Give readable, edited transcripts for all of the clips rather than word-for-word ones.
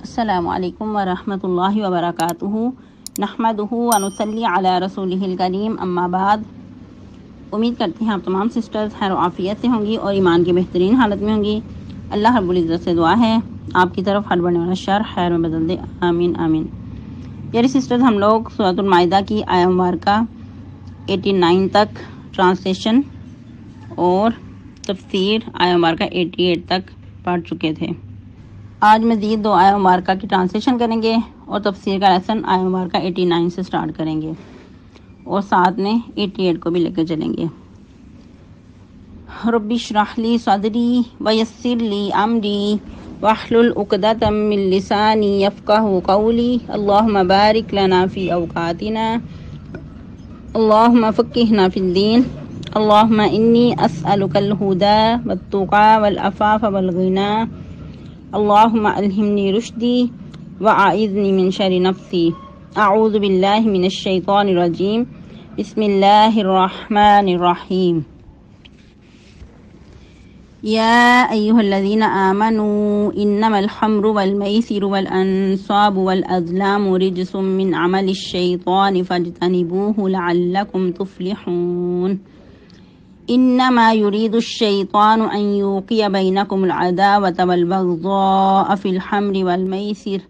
السلام علیکم ورحمۃ اللہ وبرکاتہ نحمدہ ونصلی علی رسولہ الکریم اما بعد۔ امید کرتی ہیں آپ تمام سسٹرز خیر و عافیت سے ہوں گی اور ایمان کی بہترین حالت میں ہوں گی۔ اللہ رب العزت سے دعا ہے آپ کی طرف ہر بڑھنے والا شر خیر میں بدل دے، آمین آمین۔ پیاری سسٹرز، ہم لوگ سورۃ المائدہ کی آیہ مبارکہ 89 تک ٹرانسلیشن اور تفسیر آیہ مبارکہ 88 تک پڑھ چکے تھے۔ آج مزید 2 آیہ مبارکہ کی ٹرانسلیشن کریں گے اور تفسیر کا لیسن آیہ مبارکہ 89 سے سٹارٹ کریں گے اور ساتھ میں 88 کو بھی لے کے چلیں گے۔ رب اشرح لی صدری ویسر لی امری واحلل عقدۃ من لسانی یفقہوا قولی اللہم بارک لنا فی اوقاتنا اللہم فقہنا فی الدین اللہم انی اسألک الہدی والتقی والعفاف والغنی اللہم الہمنی رشدی وأعذنی من شر نفسی اعوذ باللہ من الشیطان الرجیم بسم اللہ الرحمن الرحیم۔ یا ایہا الذین آمنوا انما الخمر والمیسر والانصاب والازلام رجس من عمل الشیطان فاجتنبوه لعلکم تفلحون۔ انما يريد الشيطان ان يوقع بينكم العداوة والبغضاء في الخمر والميسر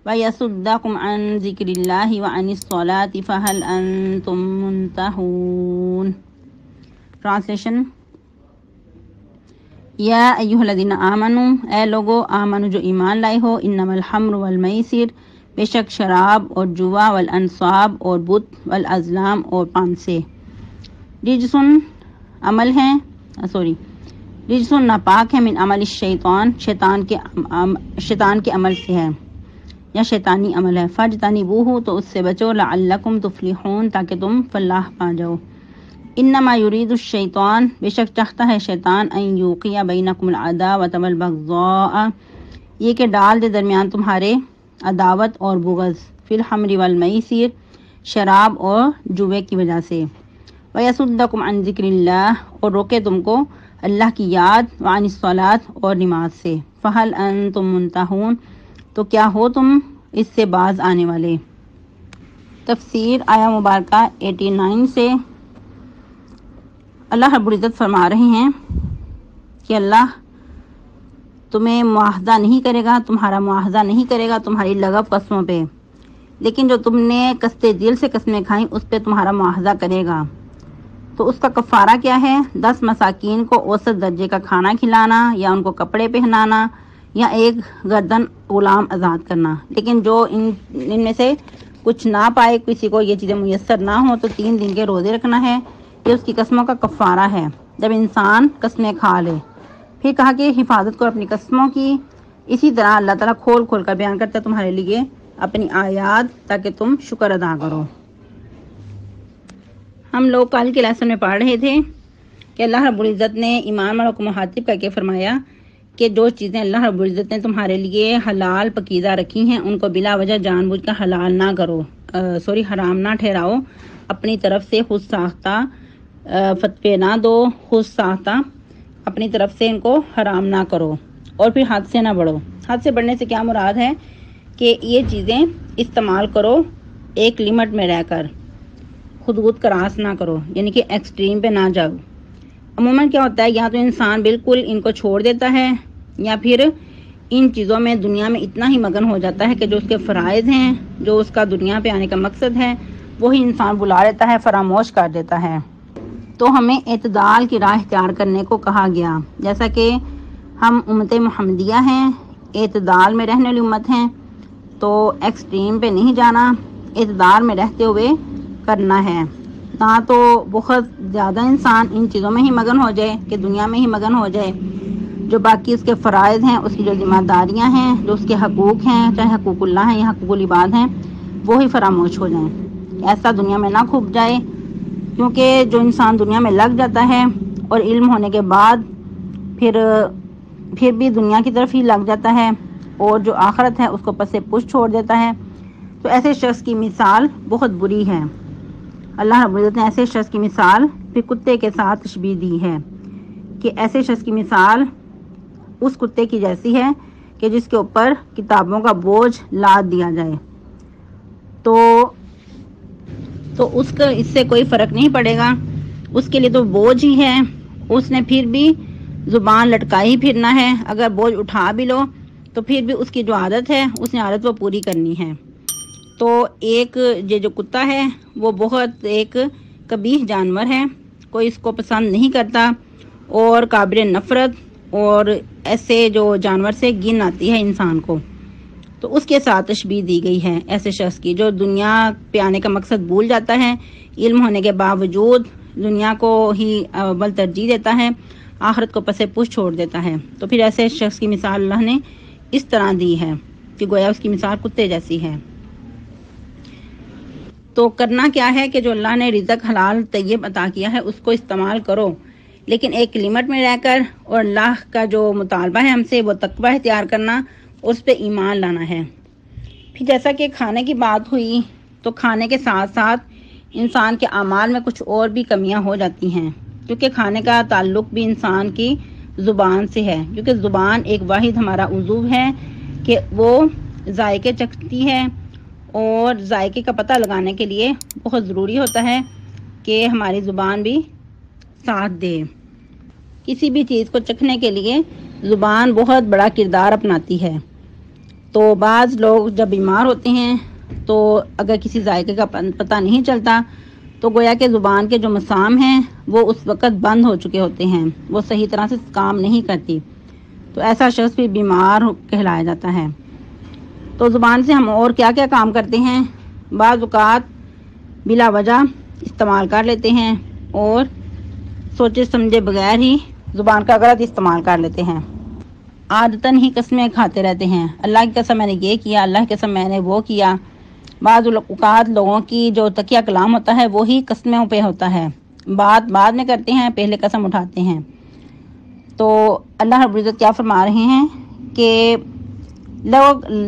ويصدكم عن ذكر الله وعن الصلاة فهل انتم منتهون۔ ٹرانسلیشن۔ یا ایھا الذین آمنوا، اے لوگو آمنو جو ایمان لائے ہو، انما الخمر والمیسر، بے شک شراب اور جوا، والانصاب اور بت، والازلام اور پانسے، رجسن عمل ہیں رجسن ناپاک ہے، من عمل الشیطان، شیطان کے عمل سے ہے یا شیطانی عمل ہے، فاجتنبوہ تو اس سے بچو، لعلکم تفلحون تاکہ تم فلاح پا جاؤ۔ انما یرید الشیطان، بے شک چاہتا ہے شیطان، ان یوقع بینکم العداوۃ والبغضاء، یہ کہ ڈال دے درمیان تمہارے عداوت اور بغض، فی الخمر والمیسر، شراب اور جوے کی وجہ سے، وَيَصُدَّكُمْ عَنْ ذِكْرِ اللَّهِ، اور روکے تم کو اللہ کی یاد، وعن الصلاۃ اور نماز سے، فَهَلْ أَنْتُمْ مُنْتَهُونَ تو کیا ہو تم اس سے باز آنے والے۔ تفسیر آیہ مبارکہ 89 سے اللہ رب العزت فرما رہے ہیں کہ اللہ تمہیں معاہدہ نہیں کرے گا، تمہارا معاہدہ نہیں کرے گا تمہاری لغو قسموں پہ، لیکن جو تم نے قصد دل سے قسمیں کھائیں اس پہ تمہارا معاہدہ کرے گا۔ تو اس کا کفارہ کیا ہے؟ 10 مساکین کو اوسط درجے کا کھانا کھلانا، یا ان کو کپڑے پہنانا، یا ایک گردن غلام آزاد کرنا۔ لیکن جو ان میں سے کچھ نہ پائے، کسی کو یہ چیزیں میسر نہ ہوں، تو 3 دن کے روزے رکھنا ہے، یہ اس کی قسموں کا کفارہ ہے جب انسان قسمیں کھا لے۔ پھر کہا کہ حفاظت کرو اپنی قسموں کی، اسی طرح اللہ تعالیٰ کھول کھول کر بیان کرتا ہے تمہارے لیے اپنی آیات تاکہ تم شکر ادا کرو۔ ہم لوگ کل کے لیسن میں پڑھ رہے تھے کہ اللہ رب العزت نے ایمان والوں کو مخاطب کر کے فرمایا کہ جو چیزیں اللہ رب العزت نے تمہارے لیے حلال پکیزہ رکھی ہیں ان کو بلا وجہ جان بوجھ کر حلال نہ کرو، حرام نہ ٹھہراؤ، اپنی طرف سے خود ساختہ فتوے نہ دو، خود ساختہ اپنی طرف سے ان کو حرام نہ کرو، اور پھر حد سے نہ بڑھو۔ حد سے بڑھنے سے کیا مراد ہے کہ یہ چیزیں استعمال کرو ایک لمٹ میں رہ کر، حدود کراس نہ کرو، یعنی کہ ایکسٹریم پہ نہ جاؤ۔ عموماً کیا ہوتا ہے، یا تو انسان بالکل ان کو چھوڑ دیتا ہے، یا پھر ان چیزوں میں دنیا میں اتنا ہی مگن ہو جاتا ہے کہ جو اس کے فرائض ہیں، جو اس کا دنیا پہ آنے کا مقصد ہے، وہی انسان بلا لیتا ہے، فراموش کر دیتا ہے۔ تو ہمیں اعتدال کی راہ اختیار کرنے کو کہا گیا، جیسا کہ ہم امت محمدیہ ہیں، اعتدال میں رہنے والی امت ہیں، تو ایکسٹریم پہ نہیں جانا، اعتدال میں رہتے ہوئے کرنا ہے، نہ تو بہت زیادہ انسان ان چیزوں میں ہی مگن ہو جائے کہ دنیا میں ہی مگن ہو جائے، جو باقی اس کے فرائض ہیں، اس کی جو ذمہ داریاں ہیں، جو اس کے حقوق ہیں، چاہے حقوق اللہ ہیں یا حقوق العباد ہیں، وہی فراموش ہو جائیں، ایسا دنیا میں نہ کھپ جائے۔ کیونکہ جو انسان دنیا میں لگ جاتا ہے اور علم ہونے کے بعد پھر بھی دنیا کی طرف ہی لگ جاتا ہے اور جو آخرت ہے اس کو پس پش چھوڑ دیتا ہے، تو ایسے شخص کی مثال بہت بری ہے۔ اللہ رب العزت نے ایسے شخص کی مثال پھر کتے کے ساتھ تشبیہ دی ہے کہ ایسے شخص کی مثال اس کتے کی جیسی ہے کہ جس کے اوپر کتابوں کا بوجھ لاد دیا جائے، تو اس سے کوئی فرق نہیں پڑے گا، اس کے لیے تو بوجھ ہی ہے، اس نے پھر بھی زبان لٹکائی ہی پھرنا ہے، اگر بوجھ اٹھا بھی لو تو پھر بھی اس کی جو عادت ہے اس نے عادت وہ پوری کرنی ہے۔ تو ایک یہ جو کتا ہے وہ بہت ایک قبیح جانور ہے، کوئی اس کو پسند نہیں کرتا اور قابل نفرت، اور ایسے جو جانور سے گن آتی ہے انسان کو۔ تو اس کے ساتھ تشبیہ دی گئی ہے ایسے شخص کی جو دنیا پہ آنے کا مقصد بھول جاتا ہے، علم ہونے کے باوجود دنیا کو ہی اول ترجیح دیتا ہے، آخرت کو پس پش چھوڑ دیتا ہے۔ تو پھر ایسے شخص کی مثال اللہ نے اس طرح دی ہے کہ گویا اس کی مثال کتے جیسی ہے۔ تو کرنا کیا ہے کہ جو اللہ نے رزق حلال طیب عطا کیا ہے اس کو استعمال کرو، لیکن ایک لمٹ میں رہ کر، اور اللہ کا جو مطالبہ ہے ہم سے وہ تقوی اختیار کرنا، اس پہ ایمان لانا ہے۔ پھر جیسا کہ کھانے کی بات ہوئی، تو کھانے کے ساتھ ساتھ انسان کے اعمال میں کچھ اور بھی کمیاں ہو جاتی ہیں، کیونکہ کھانے کا تعلق بھی انسان کی زبان سے ہے، کیونکہ زبان ایک واحد ہمارا عضو ہے کہ وہ ذائقے چکھتی ہے، اور ذائقے کا پتہ لگانے کے لیے بہت ضروری ہوتا ہے کہ ہماری زبان بھی ساتھ دے۔ کسی بھی چیز کو چکھنے کے لیے زبان بہت بڑا کردار اپناتی ہے۔ تو بعض لوگ جب بیمار ہوتے ہیں تو اگر کسی ذائقے کا پتہ نہیں چلتا تو گویا کہ زبان کے جو مسام ہیں وہ اس وقت بند ہو چکے ہوتے ہیں، وہ صحیح طرح سے کام نہیں کرتی، تو ایسا شخص بھی بیمار کہلایا جاتا ہے۔ تو زبان سے ہم اور کیا کیا کام کرتے ہیں، بعض اوقات بلا وجہ استعمال کر لیتے ہیں اور سوچے سمجھے بغیر ہی زبان کا غلط استعمال کر لیتے ہیں، عادتاً ہی قسمیں کھاتے رہتے ہیں، اللہ کی قسم میں نے یہ کیا، اللہ کی قسم میں نے وہ کیا۔ بعض اوقات لوگوں کی جو تکیہ کلام ہوتا ہے وہی قسموں پہ ہوتا ہے، بات بعد میں کرتے ہیں، پہلے قسم اٹھاتے ہیں۔ تو اللہ رب العزت کیا فرما رہے ہیں کہ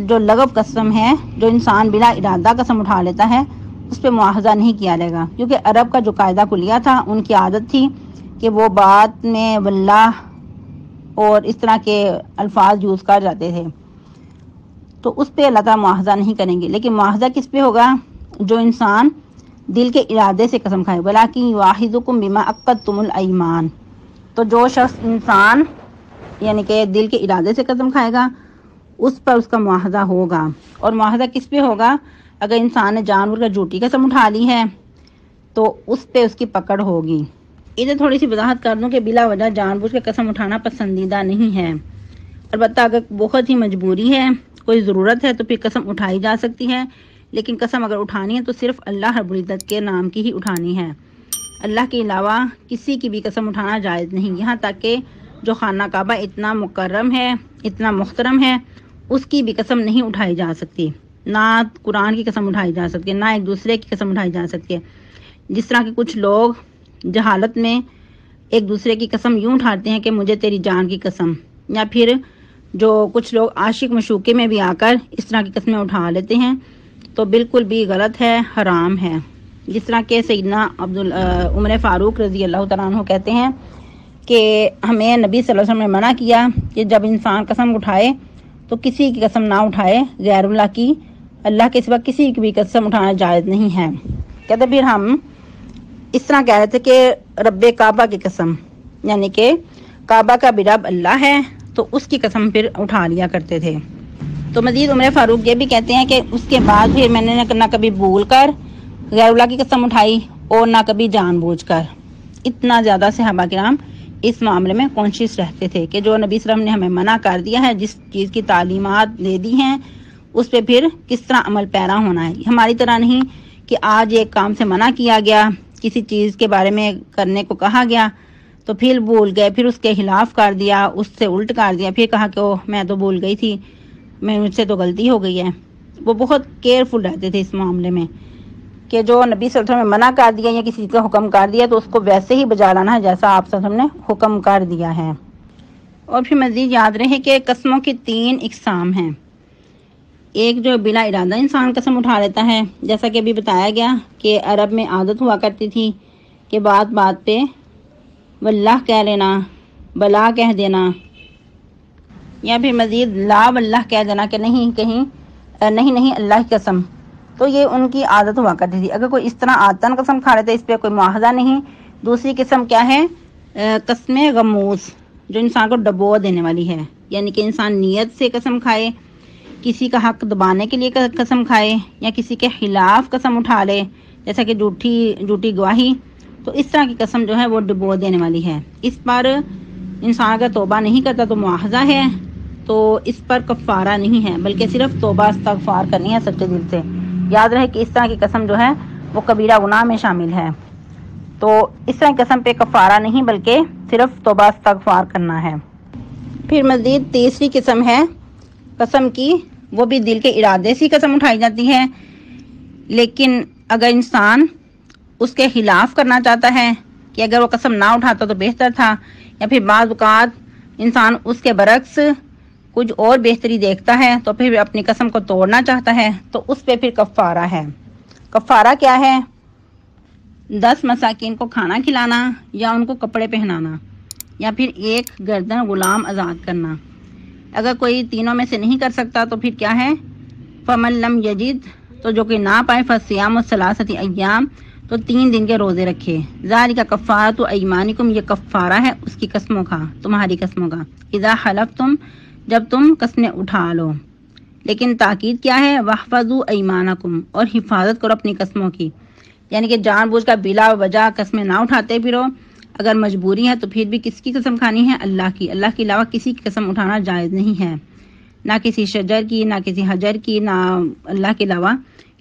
جو لغو قسم ہے، جو انسان بلا ارادہ قسم اٹھا لیتا ہے، اس پہ مواخذہ نہیں کیا جائے گا، کیونکہ عرب کا جو قاعدہ کلیہ تھا ان کی عادت تھی کہ وہ بات میں واللہ اور اس طرح کے الفاظ یوز کر جاتے تھے، تو اس پہ اللہ تعالیٰ مواخذہ نہیں کریں گے، لیکن مواخذہ کس پہ ہوگا؟ جو انسان دل کے ارادے سے قسم کھائے، وَلَٰكِن يُؤَاخِذُكُم بِمَا عَقَّدتُّمُ الْأَيْمَانَ۔ تو جو شخص انسان یعنی کہ دل کے ارادے سے قسم کھائے گا اس پر اس کا مواخذہ ہوگا، اور مواخذہ کس پہ ہوگا؟ اگر انسان نے جانور کا جھوٹی قسم اٹھا لی ہے تو اس پہ اس کی پکڑ ہوگی۔ ادھر تھوڑی سی وضاحت کر دوں کہ بلا وجہ جان بوجھ کے قسم اٹھانا پسندیدہ نہیں ہے، البتہ اگر بہت ہی مجبوری ہے، کوئی ضرورت ہے تو پھر قسم اٹھائی جا سکتی ہے، لیکن قسم اگر اٹھانی ہے تو صرف اللہ رب العزت کے نام کی ہی اٹھانی ہے، اللہ کے علاوہ کسی کی بھی قسم اٹھانا جائز نہیں، یہاں تک کہ جو خانہ کعبہ اتنا مکرم ہے، اتنا محترم ہے، اس کی بھی قسم نہیں اٹھائی جا سکتی، نہ قرآن کی قسم اٹھائی جا سکتی ہے، نہ ایک دوسرے کی قسم اٹھائی جا سکتی ہے۔ جس طرح کہ کچھ لوگ جہالت میں ایک دوسرے کی قسم یوں اٹھاتے ہیں کہ مجھے تیری جان کی قسم، یا پھر جو کچھ لوگ عاشق مشوقے میں بھی آ کر اس طرح کی قسمیں اٹھا لیتے ہیں، تو بالکل بھی غلط ہے، حرام ہے۔ جس طرح کہ سیدنا عمر فاروق رضی اللہ تعالیٰ عنہ کہتے ہیں کہ ہمیں نبی صلی اللہ علیہ وسلم نے منع کیا کہ جب انسان قسم اٹھائے تو کسی کی قسم نہ اٹھائے، غیر اللہ کی، اللہ کے سوا کسی کی بھی قسم اٹھانا جائز نہیں ہے۔ کہتے پھر ہم اس طرح کہہ رہے تھے کہ رب کعبہ کی قسم، یعنی کہ کعبہ کا بھی رب اللہ ہے، تو اس کی قسم پھر اٹھا لیا کرتے تھے۔ تو مزید عمر فاروق یہ بھی کہتے ہیں کہ اس کے بعد پھر میں نے نہ کبھی بھول کر غیر اللہ کی قسم اٹھائی اور نہ کبھی جان بوجھ کر۔ اتنا زیادہ صحابہ کرام اس معاملے میں کانشیس رہتے تھے کہ جو نبی صلی اللہ علیہ وسلم نے ہمیں منع کر دیا ہے، جس چیز کی تعلیمات دے دی ہیں، اس پہ پھر کس طرح عمل پیرا ہونا ہے۔ ہماری طرح نہیں کہ آج ایک کام سے منع کیا گیا، کسی چیز کے بارے میں کرنے کو کہا گیا تو پھر بھول گئے، پھر اس کے خلاف کر دیا، اس سے الٹ کر دیا، پھر کہا کہ میں تو بھول گئی تھی، مجھ سے تو غلطی ہو گئی ہے۔ وہ بہت کیئرفل رہتے تھے اس معاملے میں کہ جو نبی صلی اللہ علیہ وسلم نے منع کر دیا یا کسی چیز کا حکم کر دیا تو اس کو ویسے ہی بجا لانا ہے جیسا آپ صلی اللہ علیہ وسلم نے حکم کر دیا ہے۔ اور پھر مزید یاد رہے کہ قسموں کی 3 اقسام ہیں۔ ایک جو بلا ارادہ انسان قسم اٹھا لیتا ہے، جیسا کہ ابھی بتایا گیا کہ عرب میں عادت ہوا کرتی تھی کہ بات بات پہ واللہ کہہ لینا، بلا کہہ دینا، یا پھر مزید لا واللہ کہہ دینا کہ نہیں کہیں نہیں اللہ کی قسم، تو یہ ان کی عادت ہوا کرتی تھی۔ اگر کوئی اس طرح عادتاً قسم کھا لیتا ہے اس پہ کوئی مواخذہ نہیں۔ دوسری قسم کیا ہے؟ قسم غموس، جو انسان کو ڈبو دینے والی ہے، یعنی کہ انسان نیت سے قسم کھائے، کسی کا حق دبانے کے لیے قسم کھائے، یا کسی کے خلاف قسم اٹھا لے، جیسا کہ جھوٹی گواہی، تو اس طرح کی قسم جو ہے وہ ڈبو دینے والی ہے۔ اس پر انسان اگر توبہ نہیں کرتا تو مواخذہ ہے، تو اس پر کفارہ نہیں ہے، بلکہ صرف توبہ استغفار کرنی ہے سچے دل سے۔ یاد رہے کہ اس طرح کی قسم جو ہے وہ کبیرہ گناہ میں شامل ہے، تو اس طرح کی قسم پہ کفارہ نہیں بلکہ صرف توبہ استغفار کرنا ہے۔ پھر مزید تیسری قسم ہے قسم کی، وہ بھی دل کے ارادے سے قسم اٹھائی جاتی ہے، لیکن اگر انسان اس کے خلاف کرنا چاہتا ہے کہ اگر وہ قسم نہ اٹھاتا تو بہتر تھا، یا پھر بعض اوقات انسان اس کے برعکس کچھ اور بہتری دیکھتا ہے تو پھر اپنی قسم کو توڑنا چاہتا ہے، تو اس پہ پھر کفارہ ہے۔ کفارہ کیا ہے؟ 10 مساکین کو کھانا کھلانا، یا ان کو کپڑے پہنانا، یا پھر 1 گردن غلام آزاد کرنا۔ اگر کوئی تینوں میں سے نہیں کر سکتا تو پھر کیا ہے؟ فمن لم یجد، تو جو کہ نہ پائے، فصیام ثلاثۃ ایام، تو 3 دن کے روزے رکھے۔ ذالک کفارۃ ایمانکم، یہ کفارہ ہے اس کی قسموں کا، تمہاری قسموں کا، اذا حلفتم، جب تم قسمیں اٹھا لو۔ لیکن تاکید کیا ہے؟ واحفظوا ایمانکم، اور حفاظت کرو اپنی قسموں کی، یعنی کہ جان بوجھ کر بلا وجہ قسمیں نہ اٹھاتے پھرو۔ اگر مجبوری ہے تو پھر بھی کس کی قسم کھانی ہے؟ اللہ کی۔ اللہ کے علاوہ کسی کی قسم اٹھانا جائز نہیں ہے، نہ کسی شجر کی، نہ کسی حجر کی، نہ اللہ کے علاوہ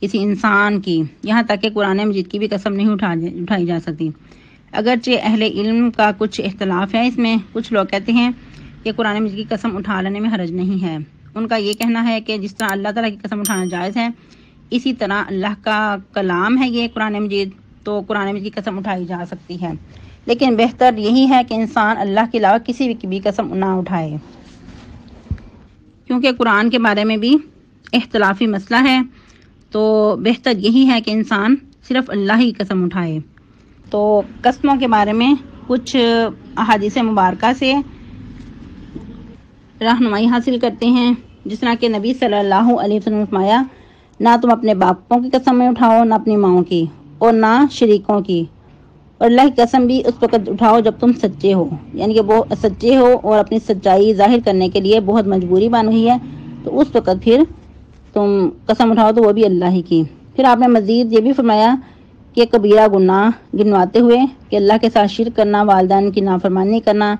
کسی انسان کی، یہاں تک کہ قرآن مجید کی بھی قسم نہیں اٹھائی جا سکتی۔ اگرچہ اہل علم کا کچھ اختلاف ہے اس میں، کچھ لوگ کہتے ہیں کہ قرآن مجید کی قسم اٹھا لینے میں حرج نہیں ہے۔ ان کا یہ کہنا ہے کہ جس طرح اللہ تعالیٰ کی قسم اٹھانا جائز ہے، اسی طرح اللہ کا کلام ہے یہ قرآن مجید، تو قرآن مجید کی قسم اٹھائی جا سکتی ہے، لیکن بہتر یہی ہے کہ انسان اللہ کے علاوہ کسی بھی قسم نہ اٹھائے، کیونکہ قرآن کے بارے میں بھی اختلافی مسئلہ ہے، تو بہتر یہی ہے کہ انسان صرف اللہ ہی قسم اٹھائے۔ تو قسموں کے بارے میں کچھ احادیث مبارکہ سے رہنمائی حاصل کرتے ہیں، جس طرح کہ نبی صلی اللہ علیہ وسلم نے فرمایا، نہ تم اپنے باپوں کی قسمیں اٹھاؤ، نہ اپنی ماؤں کی، اور نہ شریکوں کی، اور اللہ کی قسم بھی اس وقت اٹھاؤ جب تم سچے ہو، یعنی کہ وہ سچے ہو اور اپنی سچائی ظاہر کرنے کے لیے بہت مجبوری بن گئی ہے، تو اس وقت پھر تم قسم اٹھاؤ تو وہ بھی اللہ ہی کی۔ پھر آپ نے مزید یہ بھی فرمایا کہ کبیرہ گناہ گنواتے ہوئے کہ اللہ کے ساتھ شرک کرنا، والدین کی نافرمانی کرنا،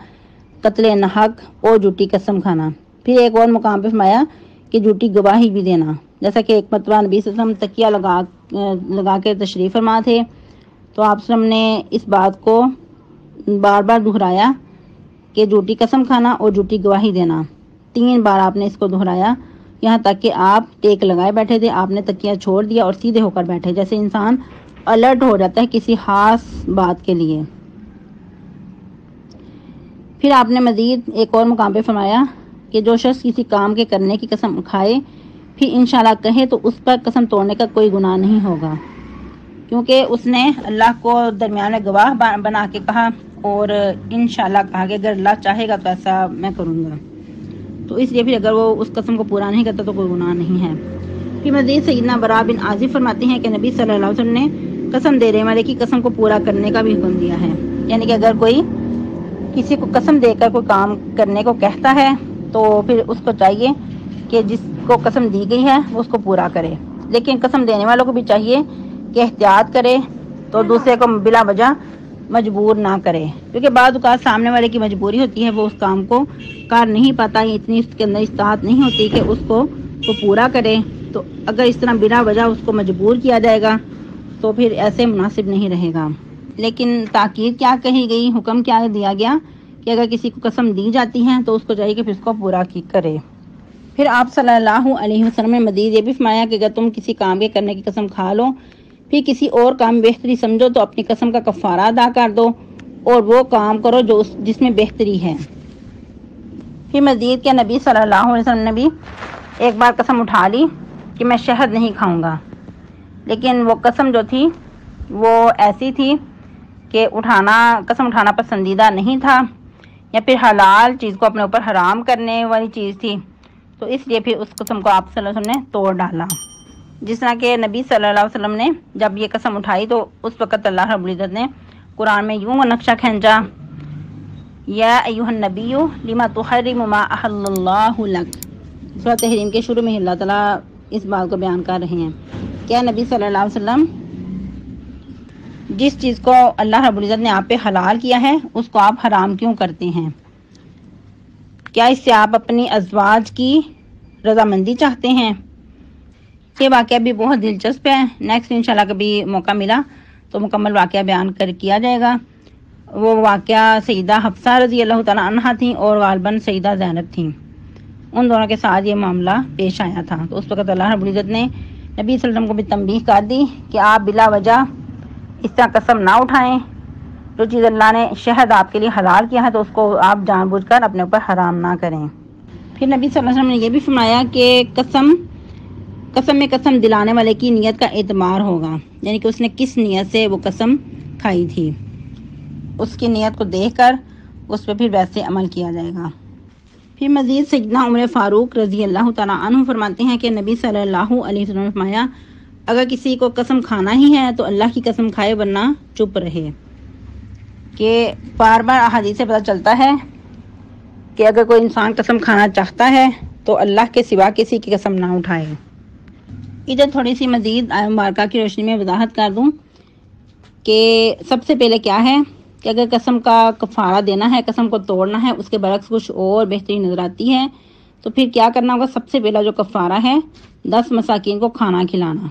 قتل ناحق اور جھوٹی قسم کھانا۔ پھر ایک اور مقام پہ فرمایا کہ جھوٹی گواہی بھی دینا، جیسا کہ ایک مرتبہ نبی صلی اللہ علیہ وسلم تکیہ لگا کے تشریف فرما تھے، تو آپ صلی اللہ علیہ وسلم نے اس بات کو بار بار دہرایا کہ جھوٹی قسم کھانا اور جھوٹی گواہی دینا، 3 بار آپ نے اس کو دہرایا، یہاں تک کہ آپ ٹیک لگائے بیٹھے تھے، آپ نے تکیہ چھوڑ دیا اور سیدھے ہو کر بیٹھے، جیسے انسان الرٹ ہو جاتا ہے کسی خاص بات کے لیے۔ پھر آپ نے مزید ایک اور مقام پہ فرمایا کہ جو شخص کسی کام کے کرنے کی قسم کھائے پھر انشاءاللہ کہے تو اس پر قسم توڑنے کا کوئی گناہ نہیں ہوگا، کیونکہ اس نے اللہ کو درمیان میں گواہ بنا کے کہا اور انشاءاللہ کہا کہ اگر اللہ چاہے گا تو ایسا میں کروں گا، تو اس لیے پھر اگر وہ اس قسم کو پورا نہیں کرتا تو کوئی گناہ نہیں ہے۔ پھر مزید سیدنا برا بن عازب فرماتے ہیں کہ نبی صلی اللہ علیہ وسلم نے قسم دینے والے کی قسم کو پورا کرنے کا بھی حکم دیا ہے، یعنی کہ اگر کوئی کسی کو قسم دے کر کوئی کام کرنے کو کہتا ہے تو پھر اس کو چاہیے کہ جس کو قسم دی گئی ہے وہ اس کو پورا کرے، لیکن قسم دینے والوں کو بھی چاہیے کہ احتیاط کرے تو دوسرے کو بلا وجہ مجبور نہ کرے، کیونکہ بعض اوقات سامنے والے کی مجبوری ہوتی ہے، وہ اس کام کو کر نہیں پاتا، اتنی اس کے اندر استطاعت نہیں ہوتی کہ اس کو پورا کرے، تو اگر اس طرح بلا وجہ اس کو مجبور کیا جائے گا تو پھر ایسے مناسب نہیں رہے گا۔ لیکن تاکید کیا کہی گئی، حکم کیا دیا گیا کہ اگر کسی کو قسم دی جاتی ہے تو اس کو چاہیے کہ پھر اس کو پورا کرے۔ پھر آپ صلی اللہ علیہ وسلم نے مزید یہ بھی فرمایا کہ اگر تم کسی کام کے کرنے کی قسم کھا لو پھر کسی اور کام بہتری سمجھو تو اپنی قسم کا کفارہ ادا کر دو اور وہ کام کرو جس میں بہتری ہے۔ پھر مزید کہ نبی صلی اللہ علیہ وسلم نے بھی ایک بار قسم اٹھا لی کہ میں شہد نہیں کھاؤں گا، لیکن وہ قسم جو تھی وہ ایسی تھی کہ قسم اٹھانا پسندیدہ نہیں تھا، یا پھر حلال چیز کو اپنے اوپر حرام کرنے والی چیز تھی، تو اس لیے پھر اس قسم کو آپ صلی اللہ علیہ وسلم نے توڑ ڈالا۔ جس طرح کہ نبی صلی اللہ علیہ وسلم نے جب یہ قسم اٹھائی تو اس وقت اللہ رب العزت نے قرآن میں یوں نقشہ کھینچا، یا ایھا النبی لما تحرم ما احل اللہ لک۔ سورۃ تحریم کے شروع میں اللہ تعالیٰ اس بات کو بیان کر رہے ہیں کہ نبی صلی اللہ علیہ وسلم جس چیز کو اللہ رب العزت نے آپ پہ حلال کیا ہے اس کو آپ حرام کیوں کرتے ہیں؟ کیا اس سے آپ اپنی ازواج کی رضامندی چاہتے ہیں؟ یہ واقعہ بھی بہت دلچسپ ہے، نیکسٹ انشاءاللہ کبھی موقع ملا تو مکمل واقعہ بیان کیا جائے گا۔ وہ واقعہ سیدہ حفصہ رضی اللہ تعالیٰ عنہا تھیں اور غالباً سیدہ زینب تھیں، ان دونوں کے ساتھ یہ معاملہ پیش آیا تھا۔ تو اس وقت اللہ رب العزت نے نبی صلی اللہ علیہ وسلم کو بھی تنبیہ کر دی کہ آپ بلا وجہ اس طرح قسم نہ اٹھائیں، جو چیز اللہ نے شہد آپ کے لیے حلال کیا ہے تو اس کو آپ جان بوجھ کر اپنے اوپر حرام نہ کریں۔ پھر نبی صلی اللہ علیہ وسلم نے یہ بھی فرمایا کہ قسم میں قسم دلانے والے کی نیت کا اعتبار ہوگا، یعنی کہ اس نے کس نیت سے وہ قسم کھائی تھی، اس کی نیت کو دیکھ کر اس پہ پھر ویسے عمل کیا جائے گا۔ پھر مزید سیدنا عمر فاروق رضی اللہ تعالیٰ عنہ فرماتے ہیں کہ نبی صلی اللہ علیہ وسلم نے فرمایا، اگر کسی کو قسم کھانا ہی ہے تو اللہ کی قسم کھائے ورنہ چپ رہے۔ کہ بار بار احادیث سے پتہ چلتا ہے کہ اگر کوئی انسان قسم کھانا چاہتا ہے تو اللہ کے سوا کسی کی قسم نہ اٹھائے۔ ادھر تھوڑی سی مزید آیت مبارکہ کی روشنی میں وضاحت کر دوں کہ سب سے پہلے کیا ہے کہ اگر قسم کا کفارہ دینا ہے، قسم کو توڑنا ہے، اس کے برعکس کچھ اور بہترین نظر آتی ہے، تو پھر کیا کرنا ہوگا؟ سب سے پہلا جو کفارہ ہے 10 مساکین کو کھانا کھلانا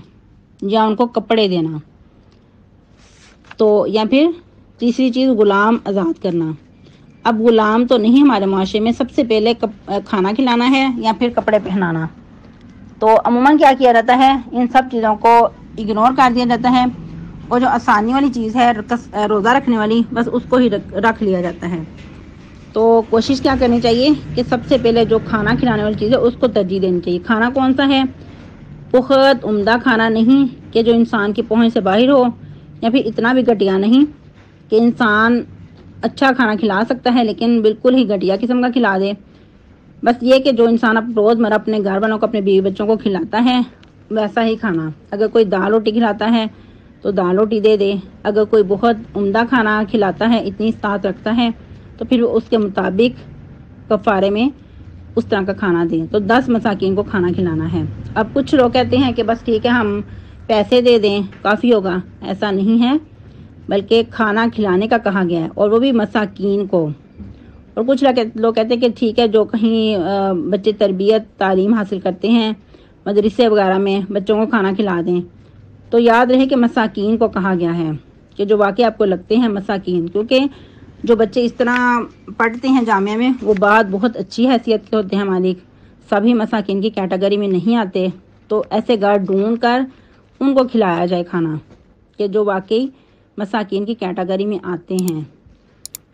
یا ان کو کپڑے دینا، تو یا پھر تیسری چیز غلام آزاد کرنا۔ اب غلام تو نہیں ہمارے معاشرے میں، سب سے پہلے کھانا کھلانا ہے یا پھر کپڑے پہنانا۔ تو عموماً کیا کیا جاتا ہے، ان سب چیزوں کو اگنور کر دیا جاتا ہے، اور جو آسانی والی چیز ہے روزہ رکھنے والی، بس اس کو ہی رکھ لیا جاتا ہے۔ تو کوشش کیا کرنی چاہیے کہ سب سے پہلے جو کھانا کھلانے والی چیز ہے اس کو ترجیح دینی چاہیے۔ کھانا کون سا ہے؟ بہت عمدہ کھانا نہیں کہ جو انسان کی پہنچ سے باہر ہو، یا پھر اتنا بھی گھٹیا نہیں کہ انسان اچھا کھانا کھلا سکتا ہے لیکن بالکل ہی گھٹیا قسم کا کھلا دے۔ بس یہ کہ جو انسان اب روزمرہ اپنے گھر والوں کو، اپنے بیوی بچوں کو کھلاتا ہے ویسا ہی کھانا۔ اگر کوئی دال روٹی کھلاتا ہے تو دال روٹی دے دے، اگر کوئی بہت عمدہ کھانا کھلاتا ہے، اتنی استطاعت رکھتا ہے، تو پھر اس کے مطابق کفارے میں اس طرح کا کھانا دیں۔ تو 10 مساکین کو کھانا کھلانا ہے۔ اب کچھ لوگ کہتے ہیں کہ بس ٹھیک ہے ہم پیسے دے دیں کافی ہوگا، ایسا نہیں ہے، بلکہ کھانا کھلانے کا کہا گیا ہے، اور وہ بھی مساکین کو۔ اور کچھ لوگ کہتے ہیں کہ ٹھیک ہے جو کہیں بچے تربیت تعلیم حاصل کرتے ہیں مدرسے وغیرہ میں، بچوں کو کھانا کھلا دیں۔ تو یاد رہے کہ مساکین کو کہا گیا ہے، کہ جو واقعی آپ کو لگتے ہیں مساکین، کیونکہ جو بچے اس طرح پڑھتے ہیں جامعہ میں وہ بہت اچھی حیثیت کے ہوتے ہیں مالک، سبھی مساکین کی کیٹیگری میں نہیں آتے۔ تو ایسے گھر ڈھونڈ کر ان کو کھلایا جائے کھانا کہ جو واقعی مساکین کی کیٹیگری میں آتے ہیں۔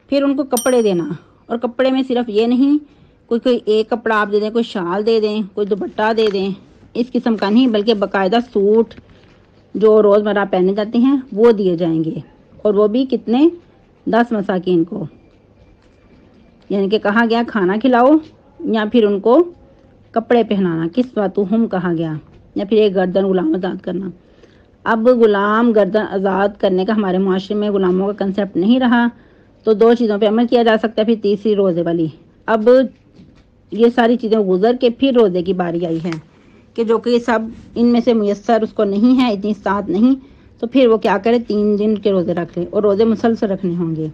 پھر ان کو کپڑے دینا، اور کپڑے میں صرف یہ نہیں کوئی ایک کپڑا آپ دے دیں، کوئی شال دے دیں، کوئی دوپٹہ دے دیں، اس قسم کا نہیں، بلکہ باقاعدہ سوٹ جو روزمرہ پہنے جاتے ہیں وہ دیے جائیں گے، اور وہ بھی کتنے؟ 10 مساکین کو۔ یعنی کہ کہا گیا کھانا کھلاؤ یا پھر ان کو کپڑے پہنانا، کس واتہم کہا گیا، یا پھر ایک گردن غلام آزاد کرنا۔ اب غلام گردن آزاد کرنے کا ہمارے معاشرے میں غلاموں کا کنسیپٹ نہیں رہا، تو 2 چیزوں پہ عمل کیا جا سکتا ہے، پھر تیسری روزے والی۔ اب یہ ساری چیزیں گزر کے پھر روزے کی باری آئی ہے کہ جو کہ سب ان میں سے میسر اس کو نہیں ہے، اتنی استطاعت نہیں، تو پھر وہ کیا کرے، 3 دن کے روزے رکھ لے، اور روزے مسلسل رکھنے ہوں گے۔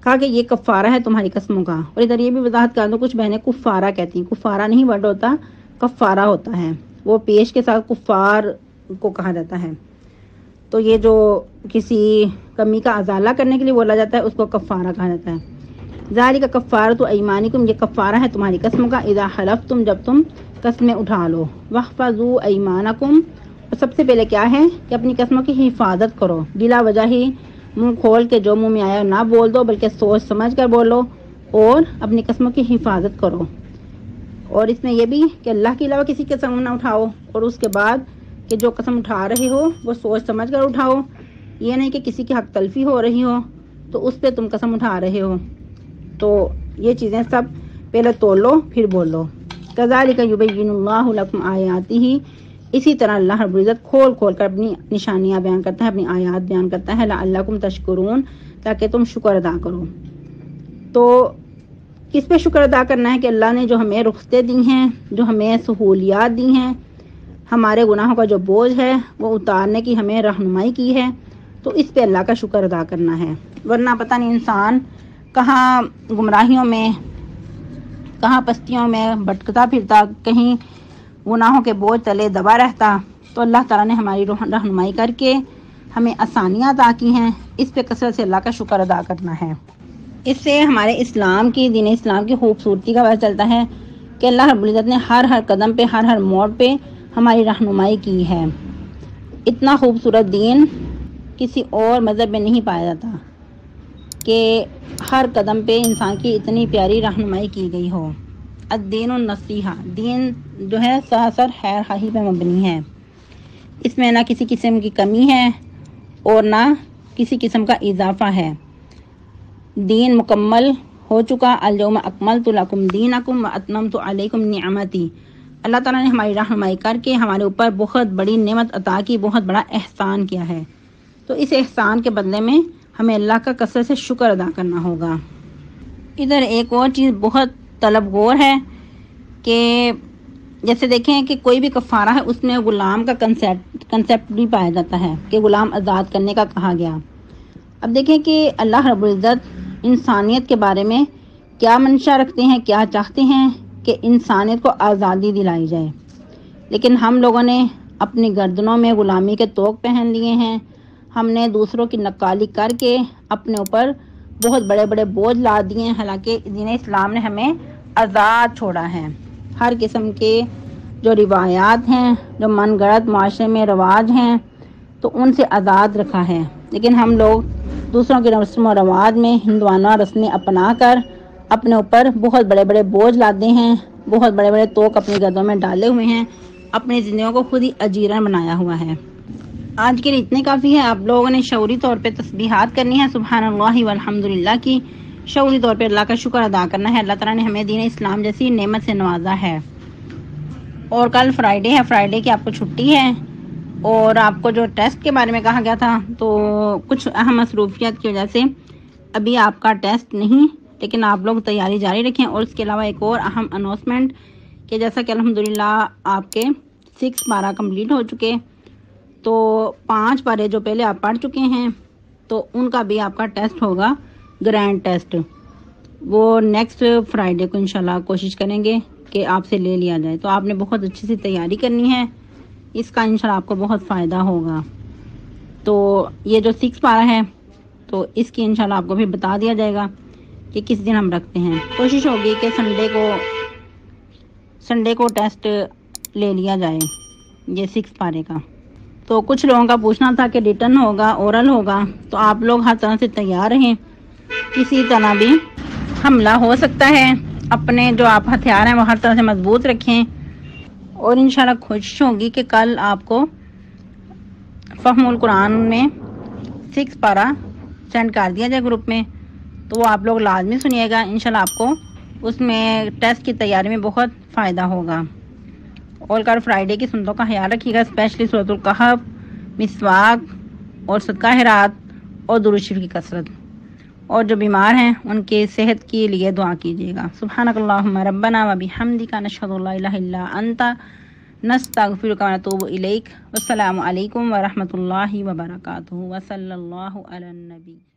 کہا کہ یہ کفارہ ہے تمہاری قسموں کا۔ اور ادھر یہ بھی وضاحت کر دوں، کچھ بہنیں کفارہ کہتی ہیں، کفارہ نہیں ورڈ ہوتا، کفارہ ہوتا ہے، وہ پیش کے ساتھ کفار کو کہا جاتا ہے۔ تو یہ جو کسی کمی کا ازالہ کرنے کے لیے بولا جاتا ہے اس کو کفارہ کہا جاتا ہے۔ ذالک کفارۃ ایمانکم، یہ کفارہ ہے تمہاری قسموں کا، اذا حلفتم، جب تم قسمیں اٹھا لو، واحفظوا ایمانکم، اور سب سے پہلے کیا ہے کہ اپنی قسموں کی حفاظت کرو، بلا وجہ ہی منہ کھول کے جو منہ میں آیا نہ بول دو، بلکہ سوچ سمجھ کر بولو، اور اپنی قسموں کی حفاظت کرو۔ اور اس میں یہ بھی کہ اللہ کے علاوہ کسی قسم نہ اٹھاؤ، اور اس کے بعد کہ جو قسم اٹھا رہے ہو وہ سوچ سمجھ کر اٹھاؤ، یہ نہیں کہ کسی کی حق تلفی ہو رہی ہو تو اس پہ تم قسم اٹھا رہے ہو۔ تو یہ چیزیں سب پہلے تولو پھر بولو. کذالک یبین اللہ لکم آیاتہ، اسی طرح اللہ رب العزت کھول کھول کر اپنی نشانیاں بیان کرتا ہے، اپنی آیات بیان کرتا ہے، لعلکم تشکرون، تاکہ تم شکر ادا کرو. تو کس پہ شکر ادا کرنا ہے کہ اللہ نے جو ہمیں رخصتیں دی ہیں، جو ہمیں سہولیات دی ہیں، ہمارے گناہوں کا جو بوجھ ہے وہ اتارنے کی ہمیں رہنمائی کی ہے، تو اس پہ اللہ کا شکر ادا کرنا ہے. ورنہ پتہ نہیں انسان کہاں گمراہیوں میں، کہاں پستیوں میں بھٹکتا پھرتا، کہیں گناہوں کے بوجھ تلے دبا رہتا. تو اللہ تعالیٰ نے ہماری رہنمائی کر کے ہمیں آسانیاں عطا کی ہیں، اس پہ کثرت سے اللہ کا شکر ادا کرنا ہے. اس سے ہمارے اسلام کی، دین اسلام کی خوبصورتی کا پتہ چلتا ہے کہ اللہ رب العزت نے ہر قدم پہ، ہر موڑ پہ ہماری رہنمائی کی ہے. اتنا خوبصورت دین کسی اور مذہب میں نہیں پایا جاتا کہ ہر قدم پہ انسان کی اتنی پیاری رہنمائی کی گئی ہو. الدین النصیحہ، دین جو ہے سراسر خیر خواہی پہ مبنی ہے. اس میں نہ کسی قسم کی کمی ہے اور نہ کسی قسم کا اضافہ ہے. دین مکمل ہو چکا. الیوم اکملت لکم دینکم واتممت علیکم نعمتی. اللہ تعالیٰ نے ہماری رہنمائی کر کے ہمارے اوپر بہت بڑی نعمت عطا کی، بہت بڑا احسان کیا ہے. تو اس احسان کے بدلے میں ہمیں اللہ کا کثرت سے شکر ادا کرنا ہوگا. ادھر ایک اور چیز بہت طلب غور ہے کہ جیسے دیکھیں کہ کوئی بھی کفارہ ہے، اس میں غلام کا کنسیپٹ بھی پایا جاتا ہے کہ غلام آزاد کرنے کا کہا گیا. اب دیکھیں کہ اللہ رب العزت انسانیت کے بارے میں کیا منشا رکھتے ہیں، کیا چاہتے ہیں کہ انسانیت کو آزادی دلائی جائے. لیکن ہم لوگوں نے اپنی گردنوں میں غلامی کے طوق پہن لیے ہیں. ہم نے دوسروں کی نکالی کر کے اپنے اوپر بہت بڑے بڑے بوجھ لا دیے ہیں، حالانکہ دین اسلام نے ہمیں آزاد چھوڑا ہے. ہر قسم کے جو روایات ہیں، جو من گڑت معاشرے میں رواج ہیں، تو ان سے آزاد رکھا ہے. لیکن ہم لوگ دوسروں کے رسم و رواج میں ہندوانہ رسمیں اپنا کر اپنے اوپر بہت بڑے بڑے بوجھ لاتے ہیں، بہت بڑے بڑے طوق اپنی گردوں میں ڈالے ہوئے ہیں، اپنی زندگیوں کو خود ہی اجیرن بنایا ہوا ہے. آج کے لیے اتنے کافی ہے. آپ لوگوں نے شعوری طور پہ تسبیحات کرنی ہے سبحان اللہ والحمدللہ کی. شعوری طور پہ اللہ کا شکر ادا کرنا ہے. اللہ تعالیٰ نے ہمیں دین اسلام جیسی نعمت سے نوازا ہے. اور کل فرائیڈے ہے، فرائیڈے کی آپ کو چھٹی ہے. اور آپ کو جو ٹیسٹ کے بارے میں کہا گیا تھا، تو کچھ اہم مصروفیات کی وجہ سے ابھی آپ کا ٹیسٹ نہیں، لیکن آپ لوگ تیاری جاری رکھیں. اور اس کے علاوہ ایک اور اہم اناؤنسمنٹ کہ جیسا کہ الحمدللہ آپ کے 6 پارہ کمپلیٹ ہو چکے، تو 5 پارے جو پہلے آپ پڑھ چکے ہیں تو ان کا بھی آپ کا ٹیسٹ ہوگا، گرینڈ ٹیسٹ. وہ نیکسٹ فرائیڈے کو انشاءاللہ کوشش کریں گے کہ آپ سے لے لیا جائے. تو آپ نے بہت اچھی سی تیاری کرنی ہے، اس کا انشاءاللہ آپ کو بہت فائدہ ہوگا. تو یہ جو 6 پارہ ہے تو اس کی انشاءاللہ آپ کو بھی بتا دیا جائے گا کہ کس دن ہم رکھتے ہیں. کوشش ہوگی کہ سنڈے کو ٹیسٹ لے لیا جائے یہ 6 پارے کا. تو کچھ لوگوں کا پوچھنا تھا کہ ریٹن ہوگا، اورل ہوگا، تو آپ لوگ ہر طرح سے تیار رہیں. کسی طرح بھی حملہ ہو سکتا ہے. اپنے جو آپ ہتھیار ہیں وہ ہر طرح سے مضبوط رکھیں. اور انشاءاللہ کوشش ہوگی کہ کل آپ کو فہم القرآن میں 6 پارہ سینڈ کر دیا جائے گروپ میں. تو وہ آپ لوگ لازمی سنیے گا. انشاءاللہ آپ کو اس میں ٹیسٹ کی تیاری میں بہت فائدہ ہوگا. اور کل فرائیڈے کی سنتوں کا خیال رکھیے گا، اسپیشلی سورۃ الکہف، مسواک اور صدقہ خیرات اور درود شریف کی کثرت. اور جو بیمار ہیں ان کے صحت کے لیے دعا کیجیے گا. سبحانک اللہم ربنا و بحمدک نشہد ان لا الہ الا انت نستغفرک و نتوب الیک. والسلام علیکم ورحمۃ اللہ وبرکاتہ. وصلی اللہ علی النبی.